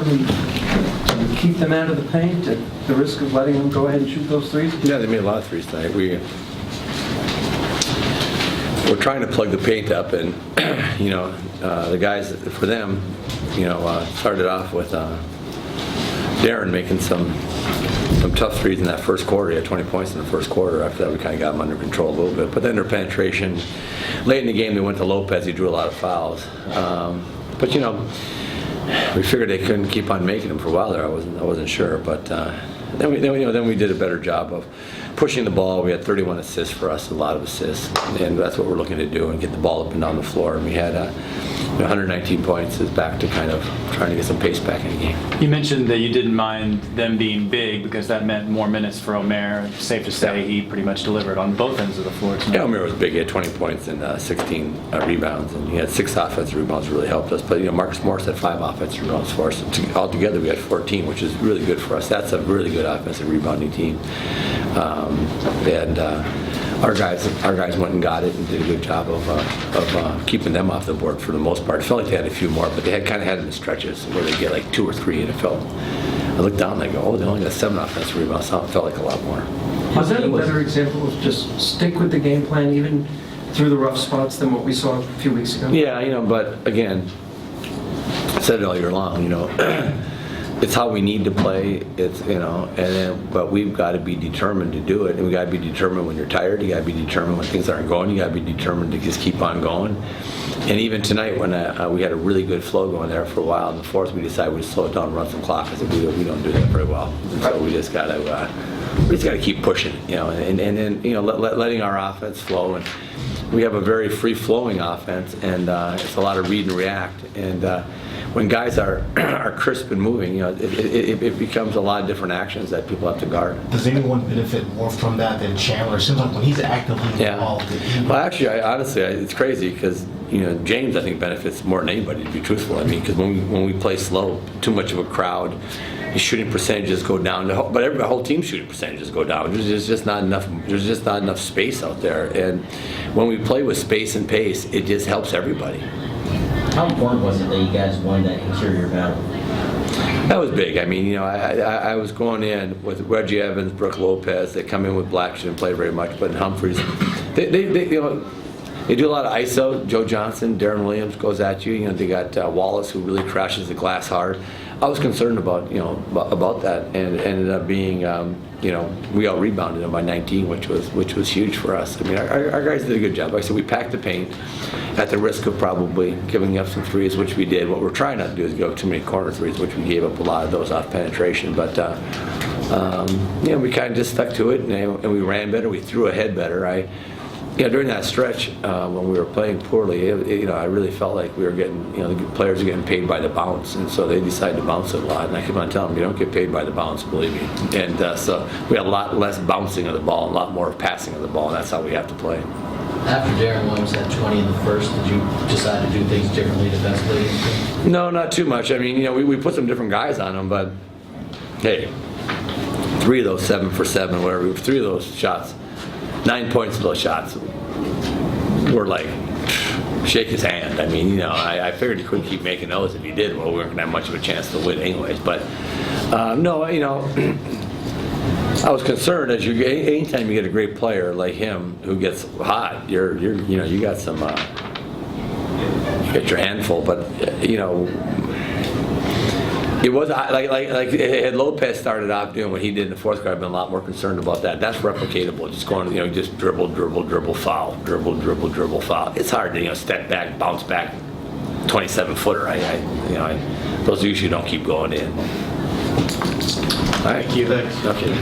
to keep them out of the paint at the risk of letting them go ahead and shoot those threes? Yeah, they made a lot of threes tonight. We're trying to plug the paint up, and the guys, for them, started off with Darren making some tough threes in that first quarter. He had 20 points in the first quarter. After that, we kind of got him under control a little bit. But then their penetration, late in the game, they went to Lopez. He drew a lot of fouls. But we figured they couldn't keep on making them for a while there. I wasn't sure, but then we did a better job of pushing the ball. We had 31 assists for us, a lot of assists, and that's what we're looking to do, and get the ball up and down the floor. And we had 119 points. Is back to kind of trying to get some pace back in the game. You mentioned that you didn't mind them being big because that meant more minutes for Omer. Safe to say he pretty much delivered on both ends of the floor tonight. Yeah, Omer was big. He had 20 points and 16 rebounds, and he had 6 offensive rebounds. Really helped us. But Marcus Morris had 5 offensive rebounds for us. Altogether, we had 14, which is really good for us. That's a really good offensive rebounding team. Our guys went and got it and did a good job of keeping them off the board for the most part. It felt like they had a few more, but they kind of had them in stretches where they get like 2 or 3, and I looked down and I go, oh, they only got 7 offensive rebounds. So it felt like a lot more. Was that a better example of just stick with the game plan even through the rough spots than what we saw a few weeks ago? Yeah, but again, I said it all year long, it's how we need to play. It's but we've got to be determined to do it, and we got to be determined when you're tired. You got to be determined when things aren't going. You got to be determined to just keep on going. And even tonight, when we had a really good flow going there for a while, in the fourth, we decided we'd slow it down and run some clock. I said we don't do that very well, and so we just got to keep pushing, and then letting our offense flow. And we have a very free-flowing offense, and it's a lot of read and react. And when guys are crisp and moving, it becomes a lot of different actions that people have to guard. Does anyone benefit more from that than Chandler? It seems like when he's actively involved. Well, actually, honestly, it's crazy because James, I think, benefits more than anybody, to be truthful. I mean, because when we play slow, too much of a crowd, his shooting percentages go down. But the whole team's shooting percentages go down. There's just not enough. There's just not enough space out there. And when we play with space and pace, it just helps everybody. How important was it that you guys won that interior battle? That was big. I mean, I was going in with Reggie Evans, Brooke Lopez. They come in with Black, didn't play very much, but in Humphreys, they do a lot of ISO. Joe Johnson, Darren Williams goes at you. They got Wallace, who really crashes the glass hard. I was concerned about that, and it ended up being we out rebounded them by 19, which was huge for us. I mean, our guys did a good job. Like I said, we packed the paint at the risk of probably giving up some threes, which we did. What we're trying not to do is give up too many corner threes, which we gave up a lot of those off penetration. But we kind of just stuck to it, and we ran better. We threw ahead better. During that stretch when we were playing poorly, I really felt like we were getting, the players are getting paid by the bounce, and so they decided to bounce it a lot. And I keep on telling them, you don't get paid by the bounce, believe me. And so we had a lot less bouncing of the ball, and a lot more passing of the ball, and that's how we have to play. After Darren Williams had 20 in the first, did you decide to do things differently defensively? No, not too much. I mean, we put some different guys on them, but hey, 3 of those 7 for 7, whatever. 3 of those shots. 9 points of those shots were like, shake his hand. I mean, I figured he couldn't keep making those. If he did, well, we weren't going to have much of a chance to win anyways. But, no, I was concerned as anytime you get a great player like him who gets hot, you got some, you got your handful. But, it was like had Lopez started off doing what he did in the fourth quarter, I've been a lot more concerned about that. That's replicatable. Just going, just dribble, foul, dribble, foul. It's hard to step back, bounce back, 27-footer. Those usually don't keep going in. All right. Thank you. Thanks. Okay.